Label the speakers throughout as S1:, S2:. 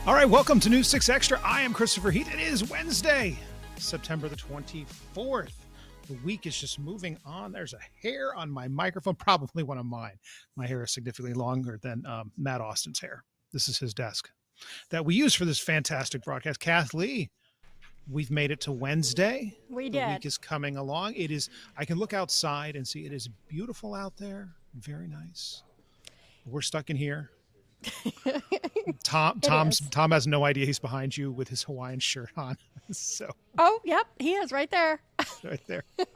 S1: All right, welcome to News 6 Extra. I am Christopher Heath. It is Wednesday, September the 24th. The week is just moving on. There's a hair on my microphone, probably one of mine. My hair is significantly longer than Matt Austin's hair. This is his desk that we use for this fantastic broadcast. Kath Lee, we've made it to Wednesday.
S2: We
S1: did. The week is coming along. It is. I can look outside and see it is beautiful out there. Very nice. We're stuck in here. Tom has no idea he's behind you with his Hawaiian shirt on. So.
S2: Oh, yep, he is right there.
S1: Right there.
S2: It's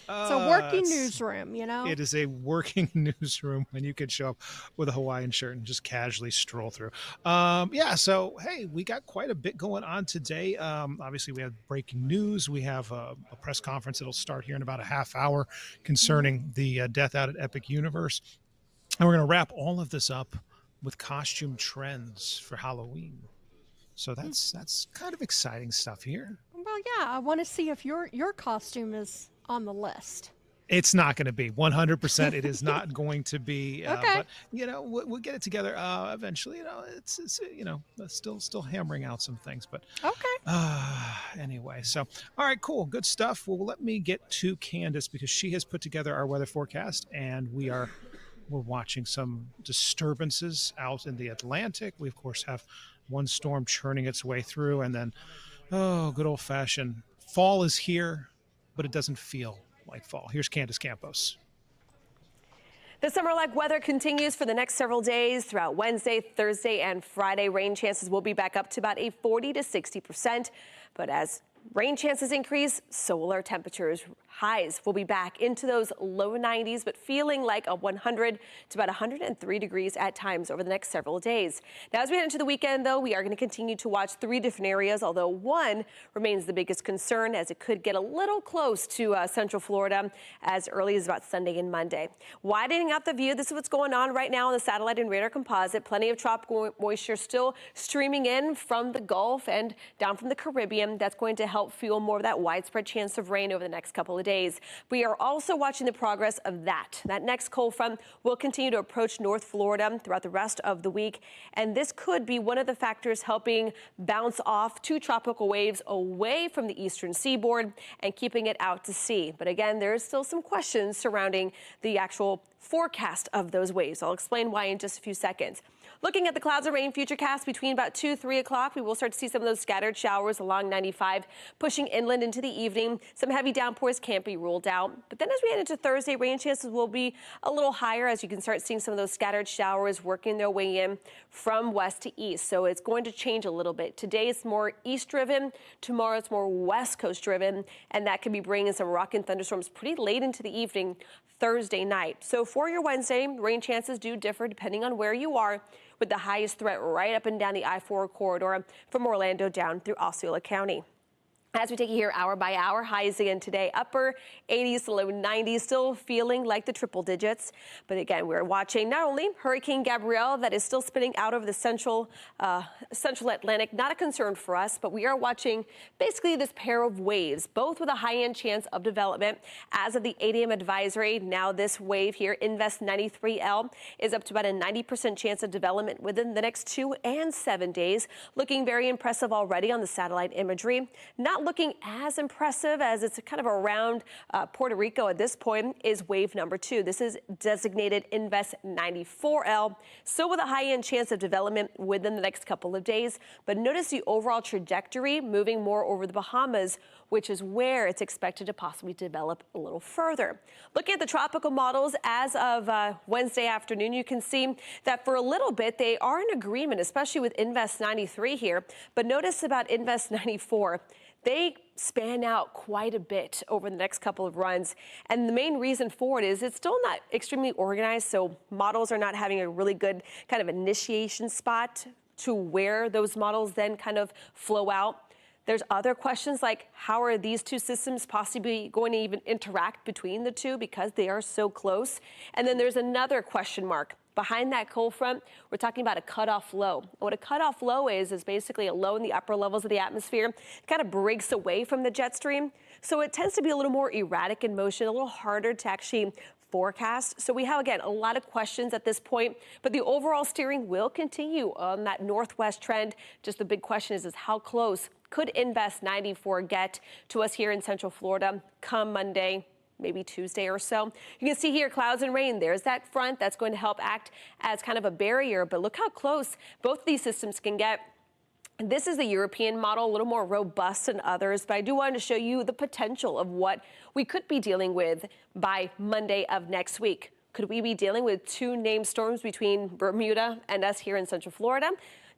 S2: a working newsroom, you know.
S1: It is a working newsroom when you could show up with a Hawaiian shirt and just casually stroll through. So hey, we got quite a bit going on today. Obviously, we have breaking news. We have a press conference that'll start here in about a half hour concerning the death out at Epic Universe. And we're going to wrap all of this up with costume trends for Halloween. So that's kind of exciting stuff here.
S2: Well, yeah, I want to see if your costume is on the list.
S1: It's not going to be 100%. It is not going to be.
S2: Okay.
S1: But we'll get it together eventually. It's still hammering out some things. But
S2: okay.
S1: Anyway, so all right, cool, good stuff. Well, let me get to Candace because she has put together our weather forecast, and we're watching some disturbances out in the Atlantic. We, of course, have one storm churning its way through, and then, good old-fashioned fall is here, but it doesn't feel like fall. Here's Candace Campos.
S3: The summer-like weather continues for the next several days. Throughout Wednesday, Thursday, and Friday, rain chances will be back up to about a 40 to 60%. But as rain chances increase, so will our temperatures. Highs will be back into those low 90s, but feeling like a 100 to about 103 degrees at times over the next several days. Now, as we head into the weekend, though, we are going to continue to watch three different areas, although one remains the biggest concern as it could get a little close to central Florida as early as about Sunday and Monday. Widening out the view, this is what's going on right now on the satellite and radar composite. Plenty of tropical moisture still streaming in from the Gulf and down from the Caribbean. That's going to help fuel more of that widespread chance of rain over the next couple of days. We are also watching the progress of that. That next cold front will continue to approach North Florida throughout the rest of the week, and this could be one of the factors helping bounce off two tropical waves away from the eastern seaboard and keeping it out to sea. But again, there is still some questions surrounding the actual forecast of those waves. I'll explain why in just a few seconds. Looking at the clouds and rain futurecast between about 2-3 o'clock, we will start to see some of those scattered showers along 95, pushing inland into the evening. Some heavy downpours can't be ruled out. But then as we head into Thursday, rain chances will be a little higher as you can start seeing some of those scattered showers working their way in from west to east. So it's going to change a little bit. Today it's more east-driven. Tomorrow it's more west coast-driven. And that could be bringing some rock and thunderstorms pretty late into the evening Thursday night. So for your Wednesday, rain chances do differ depending on where you are, with the highest threat right up and down the I-4 corridor from Orlando down through Osceola County. As we take you here hour by hour, highs again today, upper 80s to low 90s, still feeling like the triple digits. But again, we're watching not only Hurricane Gabrielle that is still spinning out over the central Atlantic, not a concern for us, but we are watching basically this pair of waves, both with a high-end chance of development. As of the 8 a.m. advisory, now this wave here, Invest 93L, is up to about a 90% chance of development within the next 2 and 7 days. Looking very impressive already on the satellite imagery. Not looking as impressive as it's kind of around Puerto Rico at this point is wave number 2. This is designated Invest 94L, so with a high-end chance of development within the next couple of days. But notice the overall trajectory moving more over the Bahamas, which is where it's expected to possibly develop a little further. Looking at the tropical models as of Wednesday afternoon, you can see that for a little bit they are in agreement, especially with Invest 93 here. But notice about Invest 94. They span out quite a bit over the next couple of runs. And the main reason for it is it's still not extremely organized, so models are not having a really good kind of initiation spot to where those models then kind of flow out. There's other questions like how are these two systems possibly going to even interact between the two because they are so close? And then there's another question mark. Behind that cold front, we're talking about a cutoff low. What a cutoff low is basically a low in the upper levels of the atmosphere. It kind of breaks away from the jet stream. So it tends to be a little more erratic in motion, a little harder to actually forecast. So we have, again, a lot of questions at this point, but the overall steering will continue on that northwest trend. Just the big question is how close could Invest 94 get to us here in Central Florida come Monday, maybe Tuesday or so. You can see here clouds and rain. There's that front that's going to help act as kind of a barrier, but look how close both these systems can get. This is the European model, a little more robust than others, but I do want to show you the potential of what we could be dealing with by Monday of next week. Could we be dealing with 2 named storms between Bermuda and us here in Central Florida?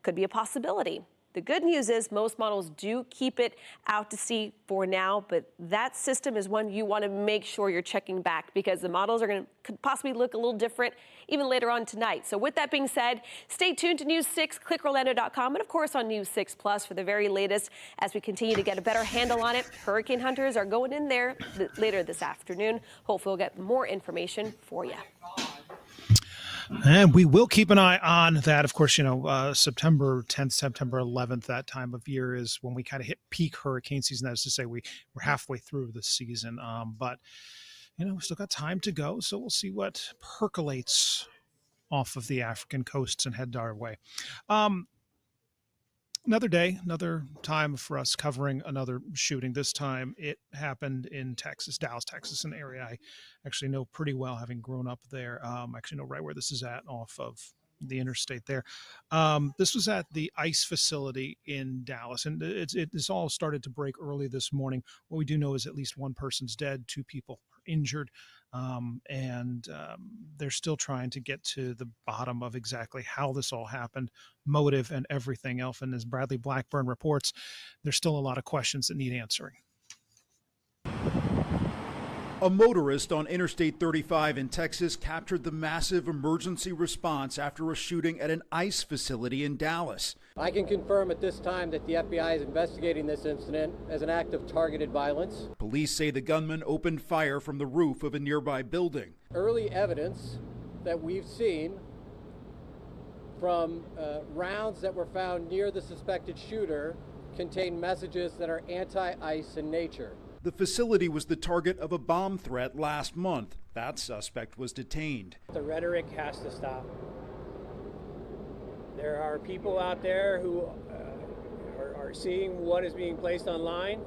S3: Could be a possibility. The good news is most models do keep it out to sea for now, but that system is one you want to make sure you're checking back because the models could possibly look a little different even later on tonight. So with that being said, stay tuned to News 6, clickorlando.com, and of course on News 6 Plus for the very latest as we continue to get a better handle on it. Hurricane hunters are going in there later this afternoon. Hopefully we'll get more information for you.
S1: And we will keep an eye on that. Of course, September 10th, September 11th, that time of year is when we kind of hit peak hurricane season. That is to say, we're halfway through the season. But, we still got time to go. So we'll see what percolates off of the African coasts and head our way. Another day, another time for us covering another shooting. This time it happened in Texas, Dallas, Texas, an area I actually know pretty well, having grown up there. I actually know right where this is at off of the interstate there. This was at the ICE facility in Dallas, and it's all started to break early this morning. What we do know is at least one person's dead, 2 people are injured. And they're still trying to get to the bottom of exactly how this all happened, motive, and everything else. And as Bradley Blackburn reports, there's still a lot of questions that need answering.
S4: A motorist on Interstate 35 in Texas captured the massive emergency response after a shooting at an ICE facility in Dallas.
S5: I can confirm at this time that the FBI is investigating this incident as an act of targeted violence.
S4: Police say the gunman opened fire from the roof of a nearby building.
S5: Early evidence that we've seen from rounds that were found near the suspected shooter contain messages that are anti-ICE in nature.
S4: The facility was the target of a bomb threat last month. That suspect was detained.
S6: The rhetoric has to stop. There are people out there who are seeing what is being placed online,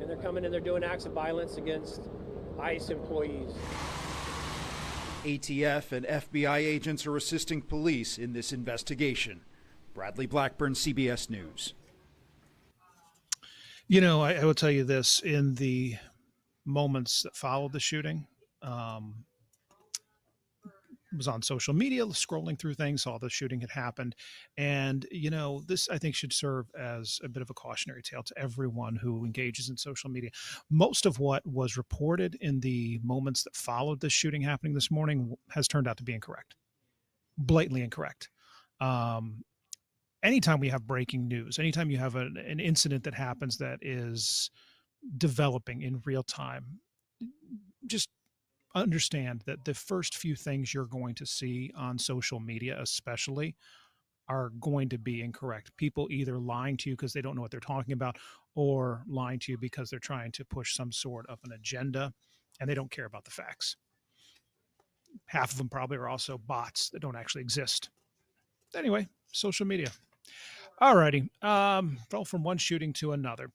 S6: and they're coming and they're doing acts of violence against ICE employees.
S4: ATF and FBI agents are assisting police in this investigation. Bradley Blackburn, CBS News.
S1: I will tell you this, in the moments that followed the shooting, was on social media, scrolling through things, saw the shooting had happened. And, this I think should serve as a bit of a cautionary tale to everyone who engages in social media. Most of what was reported in the moments that followed the shooting happening this morning has turned out to be incorrect, blatantly incorrect. Anytime we have breaking news, anytime you have an incident that happens that is developing in real time, just understand that the first few things you're going to see on social media especially are going to be incorrect. People either lying to you because they don't know what they're talking about, or lying to you because they're trying to push some sort of an agenda and they don't care about the facts. Half of them probably are also bots that don't actually exist. Anyway, social media. Alrighty, well, from one shooting to another.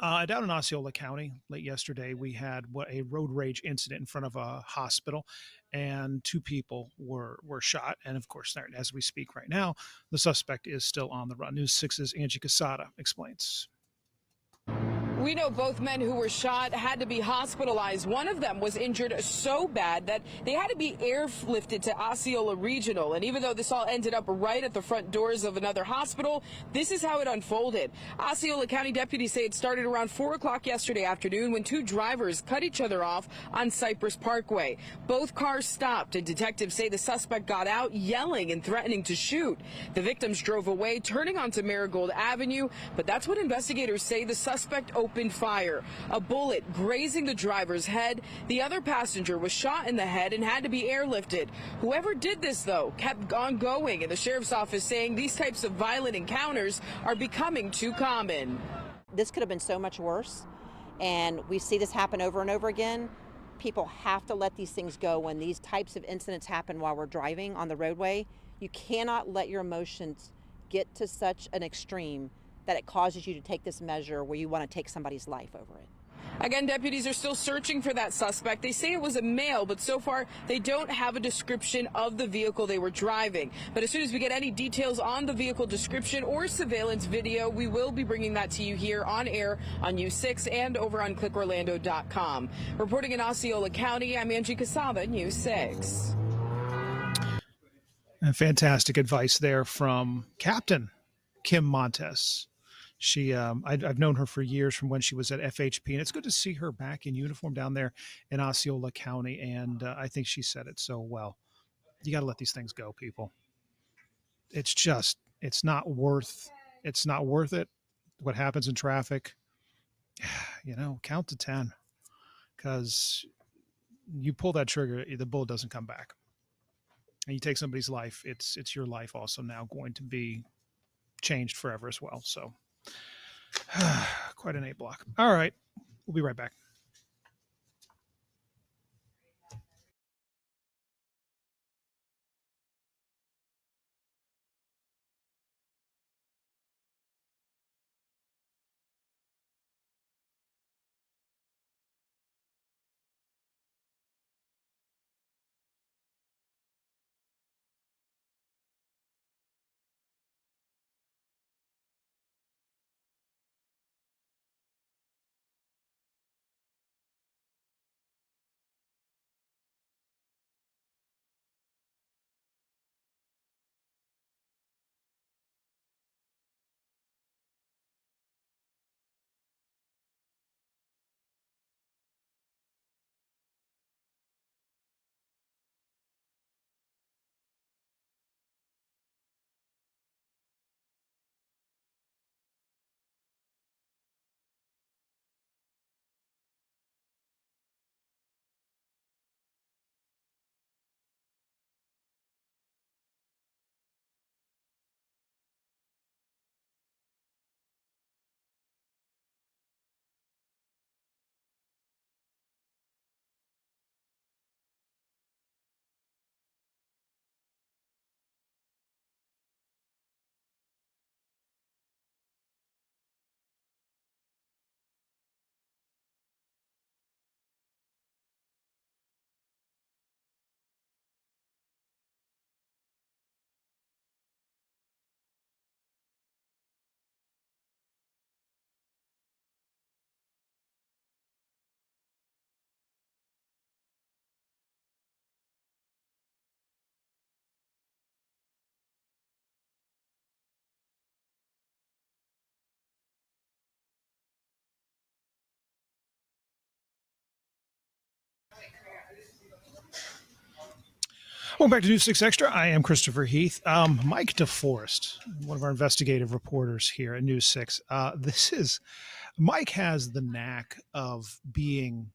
S1: Down in Osceola County, late yesterday, we had a road rage incident in front of a hospital, and 2 people were shot. And of course, as we speak right now, the suspect is still on the run. News 6's Angie Casada explains.
S7: We know both men who were shot had to be hospitalized. One of them was injured so bad that they had to be airlifted to Osceola Regional. And even though this all ended up right at the front doors of another hospital, this is how it unfolded. Osceola County deputies say it started around 4 o'clock yesterday afternoon when 2 drivers cut each other off on Cypress Parkway. Both cars stopped, and detectives say the suspect got out yelling and threatening to shoot. The victims drove away, turning onto Marigold Avenue, but that's what investigators say the suspect opened fire. A bullet grazing the driver's head. The other passenger was shot in the head and had to be airlifted. Whoever did this, though, kept on going, and the sheriff's office saying these types of violent encounters are becoming too common.
S8: This could have been so much worse, and we see this happen over and over again. people have to let these things go when these types of incidents happen while we're driving on the roadway. You cannot let your emotions get to such an extreme that it causes you to take this measure where you want to take somebody's life over it.
S7: Again, deputies are still searching for that suspect. They say it was a male, but so far they don't have a description of the vehicle they were driving. But as soon as we get any details on the vehicle description or surveillance video, we will be bringing that to you here on air on News 6 and over on clickorlando.com. Reporting in Osceola County, I'm Angie Casaba, News 6.
S1: And fantastic advice there from Captain Kim Montes. I've known her for years from when she was at FHP, and it's good to see her back in uniform down there in Osceola County. And I think she said it so well. You got to let these things go, people. It's not worth it. What happens in traffic, count to 10, because you pull that trigger, the bullet doesn't come back. And you take somebody's life, it's your life also now going to be changed forever as well. So quite an A block. All right. We'll be right back. Welcome back to News 6 Extra. I am Christopher Heath. Mike DeForest, one of our investigative reporters here at News 6. Mike has the knack of being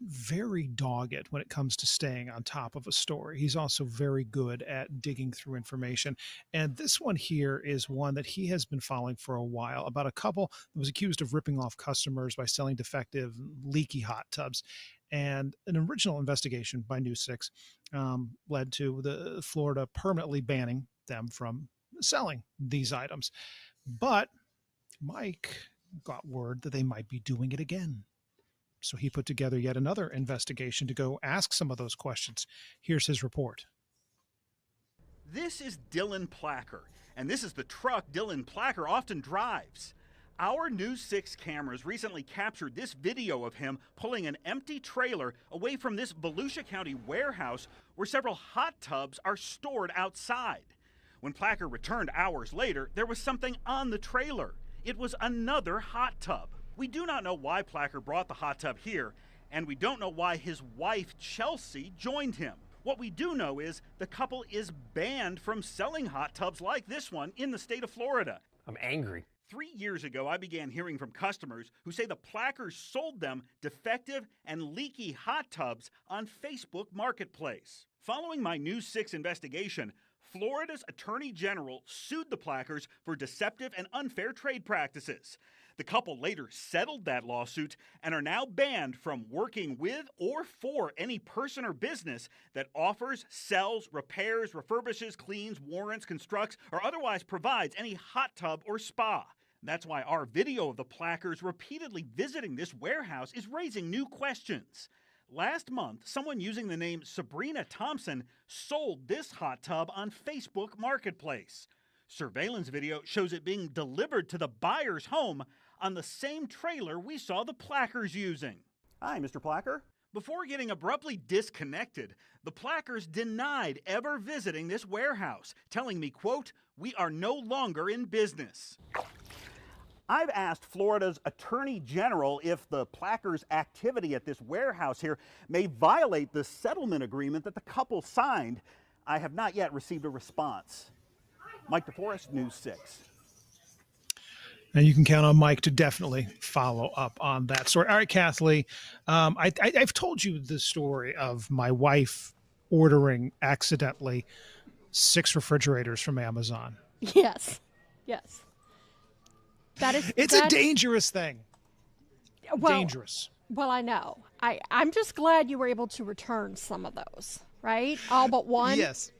S1: very dogged when it comes to staying on top of a story. He's also very good at digging through information. And this one here is one that he has been following for a while, about a couple that was accused of ripping off customers by selling defective, leaky hot tubs. And an original investigation by News 6 led to the Florida permanently banning them from selling these items. But Mike got word that they might be doing it again. So he put together yet another investigation to go ask some of those questions. Here's his report.
S9: This is Dylan Placker, and this is the truck Dylan Placker often drives. Our News 6 cameras recently captured this video of him pulling an empty trailer away from this Volusia County warehouse where several hot tubs are stored outside. When Placker returned hours later, there was something on the trailer. It was another hot tub. We do not know why Placker brought the hot tub here, and we don't know why his wife, Chelsea, joined him. What we do know is the couple is banned from selling hot tubs like this one in the state of Florida.
S10: I'm angry.
S9: 3 years ago, I began hearing from customers who say the Plackers sold them defective and leaky hot tubs on Facebook Marketplace. Following my News 6 investigation, Florida's Attorney General sued the Plackers for deceptive and unfair trade practices. The couple later settled that lawsuit and are now banned from working with or for any person or business that offers, sells, repairs, refurbishes, cleans, warrants, constructs, or otherwise provides any hot tub or spa. That's why our video of the Plackers repeatedly visiting this warehouse is raising new questions. Last month, someone using the name Sabrina Thompson sold this hot tub on Facebook Marketplace. Surveillance video shows it being delivered to the buyer's home on the same trailer we saw the Plackers using.
S10: Hi, Mr. Placker.
S9: Before getting abruptly disconnected, the Plackers denied ever visiting this warehouse, telling me, quote, "We are no longer in business."
S10: I've asked Florida's Attorney General if the Plackers' activity at this warehouse here may violate the settlement agreement that the couple signed. I have not yet received a response. Mike DeForest, News 6.
S1: And you can count on Mike to definitely follow up on that story. All right, Kathleen, I've told you the story of my wife ordering accidentally 6 refrigerators from Amazon.
S2: Yes. Yes.
S1: It's a dangerous thing. Dangerous.
S2: Well, I know. I'm just glad you were able to return some of those, right? All but one?
S1: Yes.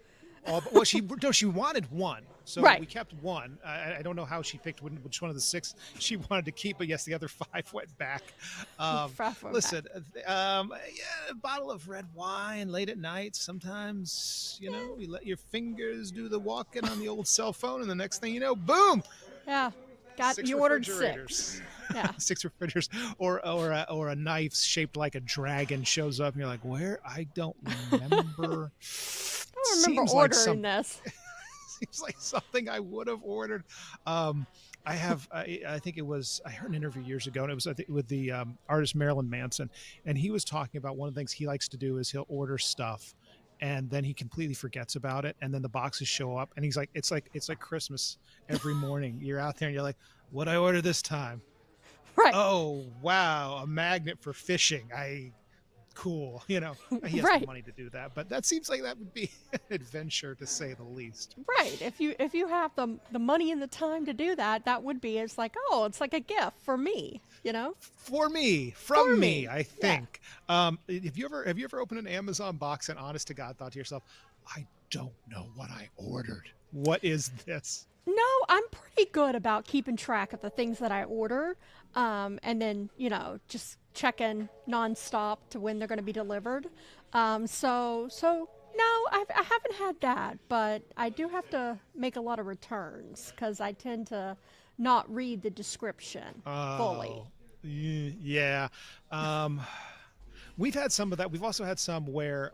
S1: Well, she wanted one. So
S2: right.
S1: We kept one. I don't know how she picked which one of the 6 she wanted to keep, but yes, the other 5 went back. Listen, a bottle of red wine late at night. Sometimes, you let your fingers do the walking on the old cell phone, and the next thing you know, boom.
S2: Yeah. You ordered 6. Yeah.
S1: 6 refrigerators, or a knife shaped like a dragon shows up, and you're like, where? I don't remember.
S2: I don't remember ordering this.
S1: Seems like something I would have ordered. I think it was, I heard an interview years ago, and it was, I think, with the artist Marilyn Manson, and he was talking about one of the things he likes to do is he'll order stuff, and then he completely forgets about it, and then the boxes show up, and he's like, it's like Christmas every morning. You're out there, and you're like, what'd I order this time?
S2: Right.
S1: Oh wow, a magnet for fishing. Cool. He has the money to do that, but that seems like that would be an adventure, to say the least.
S2: Right. If you have the money and the time to do that, that would be. It's like, oh, it's like a gift for me.
S1: For me, from me, I think. Yeah. Have you ever opened an Amazon box and, honest to God, thought to yourself, I don't know what I ordered. What is this?
S2: No, I'm pretty good about keeping track of the things that I order, and then just checking nonstop to when they're going to be delivered. So no, I haven't had that, but I do have to make a lot of returns because I tend to not read the description fully.
S1: Yeah. We've had some of that. We've also had some where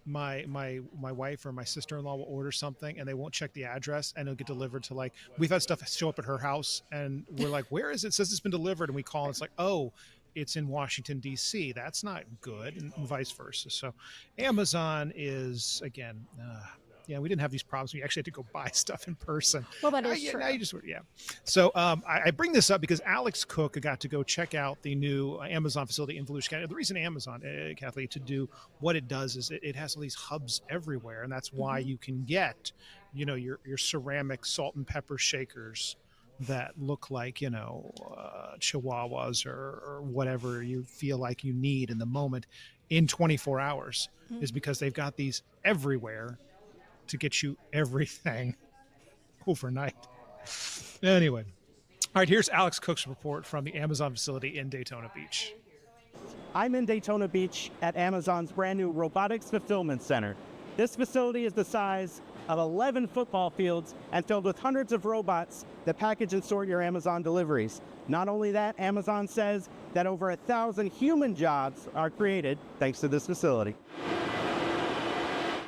S1: my wife or my sister-in-law will order something and they won't check the address, and it'll get delivered to, we've had stuff show up at her house and we're like, where is it? It says it's been delivered, and we call and it's like, oh, it's in Washington, D.C. That's not good, and vice versa. So Amazon is, again, we didn't have these problems. We actually had to go buy stuff in person.
S2: Well, that is true.
S1: Now you just, yeah. So I bring this up because Alex Cook got to go check out the new Amazon facility in Volusia County. The reason Amazon, Kathleen, to do what it does is it has all these hubs everywhere, and that's why you can get, your ceramic salt and pepper shakers that look like, chihuahuas or whatever you feel like you need in the moment in 24 hours, is because they've got these everywhere to get you everything overnight. Anyway, all right, here's Alex Cook's report from the Amazon facility in Daytona Beach.
S11: I'm in Daytona Beach at Amazon's brand new Robotics Fulfillment Center. This facility is the size of 11 football fields and filled with hundreds of robots that package and sort your Amazon deliveries. Not only that, Amazon says that over 1,000 human jobs are created thanks to this facility.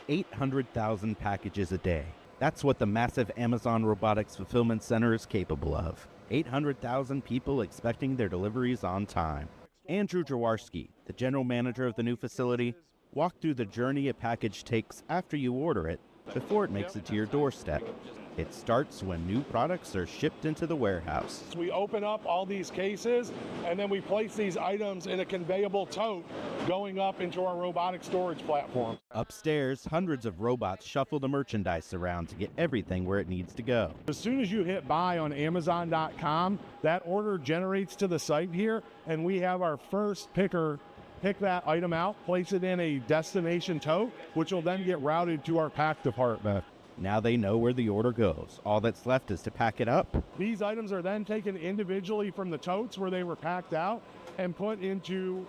S12: 800,000 packages a day. That's what the massive Amazon Robotics Fulfillment Center is capable of. 800,000 people expecting their deliveries on time. Andrew Jaworski, the general manager of the new facility, walked through the journey a package takes after you order it before it makes it to your doorstep. It starts when new products are shipped into the warehouse.
S13: We open up all these cases and then we place these items in a conveyable tote going up into our robotic storage platform.
S12: Upstairs, hundreds of robots shuffle the merchandise around to get everything where it needs to go.
S13: As soon as you hit buy on Amazon.com, that order generates to the site here, and we have our first picker pick that item out, place it in a destination tote, which will then get routed to our pack department.
S12: Now they know where the order goes. All that's left is to pack it up.
S13: These items are then taken individually from the totes where they were packed out and put into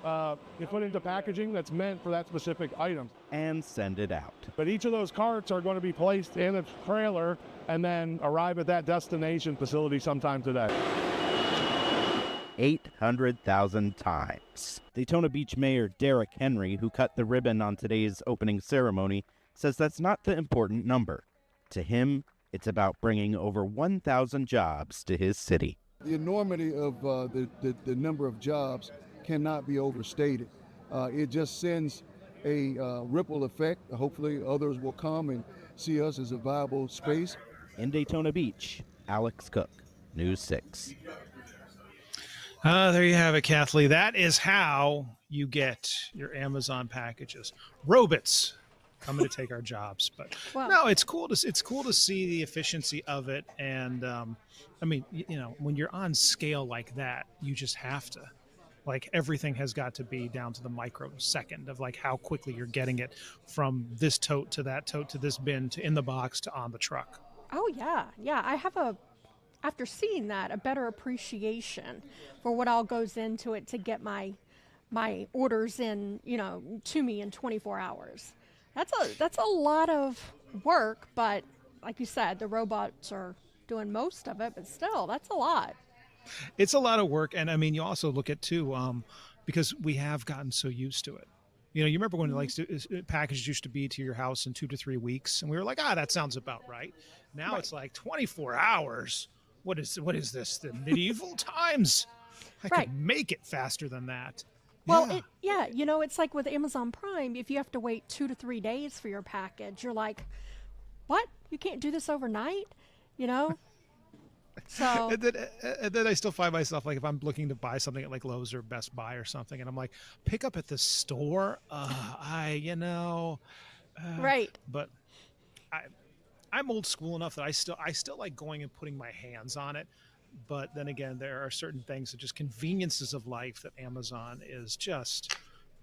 S13: packaging that's meant for that specific item.
S12: And send it out.
S13: But each of those carts are going to be placed in a trailer and then arrive at that destination facility sometime today.
S12: 800,000 times. Daytona Beach Mayor Derek Henry, who cut the ribbon on today's opening ceremony, says that's not the important number. To him, it's about bringing over 1,000 jobs to his city.
S14: The enormity of the number of jobs cannot be overstated. It just sends a ripple effect. Hopefully others will come and see us as a viable space.
S12: In Daytona Beach, Alex Cook, News 6.
S1: There you have it, Kathleen. That is how you get your Amazon packages. Robots coming to take our jobs, but no, it's cool to see the efficiency of it. And I mean, when you're on scale like that, you just have to, like, everything has got to be down to the microsecond of like how quickly you're getting it from this tote to that tote to this bin to in the box to on the truck.
S2: Oh yeah, I have after seeing that, a better appreciation for what all goes into it to get my orders in, to me in 24 hours. That's a lot of work, but like you said, the robots are doing most of it, but still, that's a lot.
S1: It's a lot of work, and I mean, you also look at too, because we have gotten so used to it. You remember when packages used to be to your house in 2 to 3 weeks, and we were like, that sounds about right. Now It's like 24 hours. What is this? The medieval times? I could make it faster than that.
S2: Well, it's like with Amazon Prime, if you have to wait 2 to 3 days for your package, you're like, what? You can't do this overnight? So
S1: and then I still find myself, like, if I'm looking to buy something at like Lowe's or Best Buy or something, and I'm like, pick up at the store.
S2: Right.
S1: But I'm old school enough that I still like going and putting my hands on it. But then again, there are certain things that just conveniences of life that Amazon,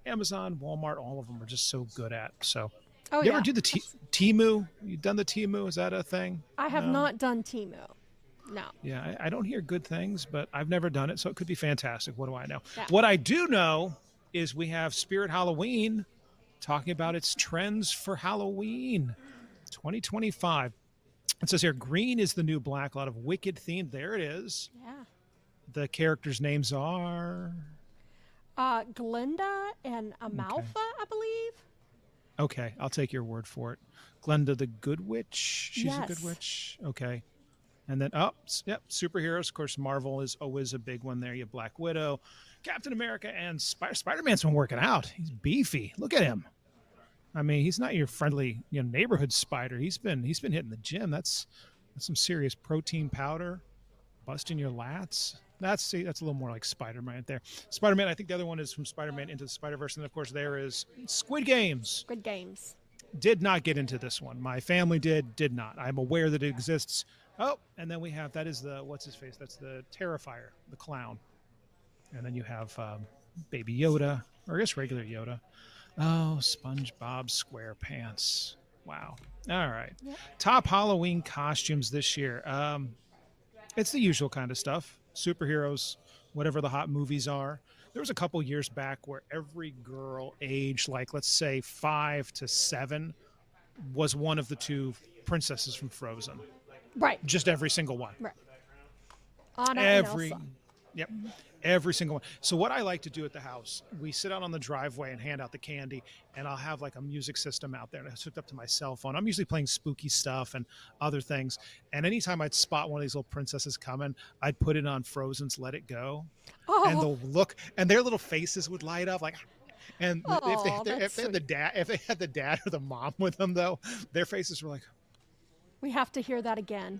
S1: Walmart, all of them are just so good at. So, you ever do the Temu? You done the Temu? Is that a thing?
S2: I have not done Temu. No.
S1: Yeah, I don't hear good things, but I've never done it, so it could be fantastic. What do I know? Yeah. What I do know is we have Spirit Halloween talking about its trends for Halloween 2025. It says here, green is the new black, a lot of Wicked themed. There it is.
S2: Yeah.
S1: The characters' names are?
S2: Glinda and Amalfa, I believe.
S1: Okay, I'll take your word for it. Glenda the Good Witch. She's
S2: yes.
S1: a good witch. Okay. And then, superheroes. Of course, Marvel is always a big one there. You have Black Widow, Captain America, and Spider-Man's been working out. He's beefy. Look at him. I mean, he's not your friendly, neighborhood spider. He's been hitting the gym. That's some serious protein powder, busting your lats. That's a little more like Spider-Man right there. Spider-Man, I think the other one is from Spider-Man Into the Spider-Verse. And then, of course, there is Squid Games.
S2: Squid Games.
S1: Did not get into this one. My family did not. I'm aware that it exists. Oh, and then we have, that is the, what's his face? That's the Terrifier, the clown. And then you have Baby Yoda, or I guess regular Yoda. Oh, SpongeBob SquarePants. Wow. All right. Yep. Top Halloween costumes this year. It's the usual kind of stuff. Superheroes, whatever the hot movies are. There was a couple years back where every girl aged, like, let's say 5 to 7 was one of the 2 princesses from Frozen.
S2: Right.
S1: Just every single one.
S2: Right. Anna
S1: every,
S2: and Elsa.
S1: Yep. Every single one. So what I like to do at the house, we sit out on the driveway and hand out the candy, and I'll have like a music system out there, and it's hooked up to my cell phone. I'm usually playing spooky stuff and other things. And anytime I'd spot one of these little princesses coming, I'd put it on Frozen's Let It Go.
S2: Oh.
S1: And they'll look, and their little faces would light up like, and if they had the dad or the mom with them, though, their faces were like,
S2: We have to hear that again.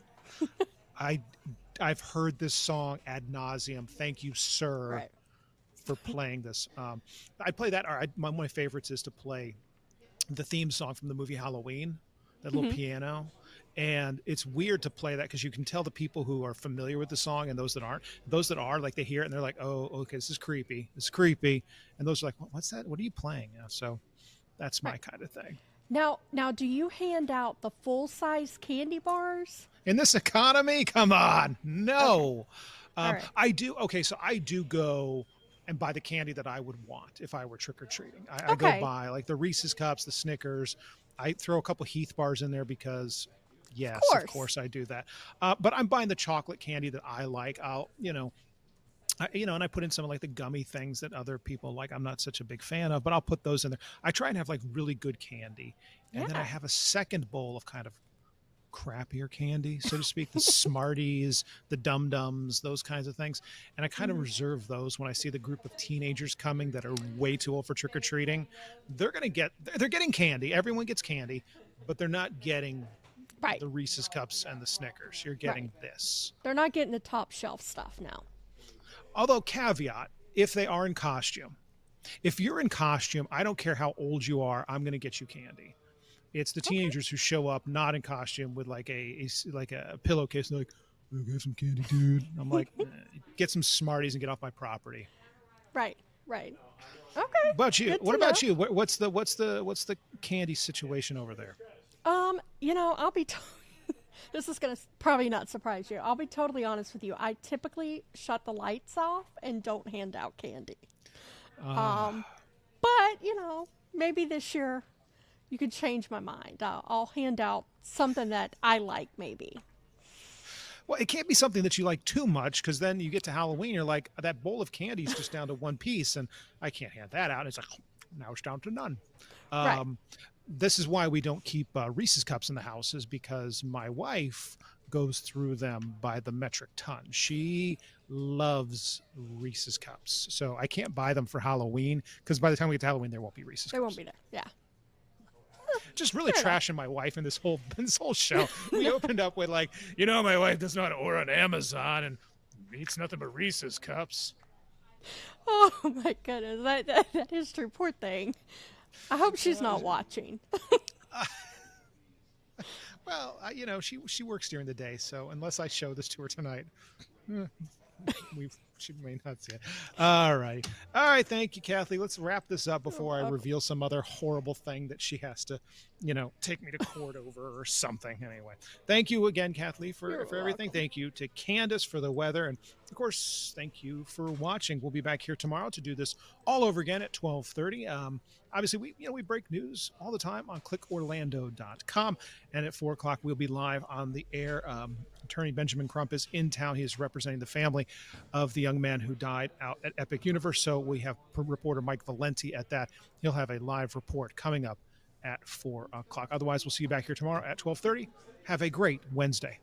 S1: I've heard this song ad nauseum. Thank you, sir,
S2: Right.
S1: for playing this. I play that. One of my favorites is to play the theme song from the movie Halloween, that little piano. And it's weird to play that because you can tell the people who are familiar with the song and those that aren't. Those that are, like, they hear it and they're like, oh, okay, this is creepy. This is creepy. And those are like, what's that? What are you playing? So that's my kind of thing.
S2: Now, do you hand out the full-size candy bars?
S1: In this economy? Come on. No.
S2: All right.
S1: I do. Okay, so I do go and buy the candy that I would want if I were trick-or-treating. I go buy like the Reese's Cups, the Snickers. I throw a couple Heath bars in there because, yes, of course I do that. But I'm buying the chocolate candy that I like. I'll, and I put in some of like the gummy things that other people like. I'm not such a big fan of, but I'll put those in there. I try and have like really good candy. And then I have a second bowl of kind of crappier candy, so to speak, the Smarties, the Dum Dums, those kinds of things. And I kind of reserve those when I see the group of teenagers coming that are way too old for trick-or-treating. They're getting candy. Everyone gets candy, but they're not getting the Reese's Cups and the Snickers. You're getting this.
S2: They're not getting the top shelf stuff now.
S1: Although, caveat, if they are in costume. If you're in costume, I don't care how old you are, I'm going to get you candy. It's the teenagers who show up not in costume with like a pillowcase and they're like, I'll get some candy, dude. I'm like, get some Smarties and get off my property.
S2: Right. Okay.
S1: About you? What about you? What's the candy situation over there?
S2: I'll be. This is going to probably not surprise you. I'll be totally honest with you. I typically shut the lights off and don't hand out candy. But maybe this year you could change my mind. I'll hand out something that I like, maybe.
S1: Well, it can't be something that you like too much, because then you get to Halloween, you're like, that bowl of candy is just down to one piece, and I can't hand that out. It's like, now it's down to none.
S2: Right.
S1: This is why we don't keep Reese's Cups in the house, is because my wife goes through them by the metric ton. She loves Reese's Cups. So I can't buy them for Halloween, because by the time we get to Halloween, there won't be Reese's Cups.
S2: They won't be there. Yeah.
S1: Just really trashing my wife in this whole show. We opened up with like, my wife doesn't know how to order on Amazon and eats nothing but Reese's Cups.
S2: Oh my goodness, that is true. Poor thing. I hope she's not watching.
S1: Well, she works during the day, so unless I show this to her tonight, she may not see it. All right. Thank you, Kathy. Let's wrap this up before I reveal some other horrible thing that she has to, take me to court over or something. Anyway, thank you again, Kathy, for everything.
S2: Welcome.
S1: Thank you to Candace for the weather. And of course, thank you for watching. We'll be back here tomorrow to do this all over again at 12:30. Obviously, we break news all the time on clickorlando.com. And at 4 o'clock, we'll be live on the air. Attorney Benjamin Crump is in town. He is representing the family of the young man who died out at Epic Universe. So we have reporter Mike Valenti at that. He'll have a live report coming up at 4 o'clock. Otherwise, we'll see you back here tomorrow at 12:30. Have a great Wednesday.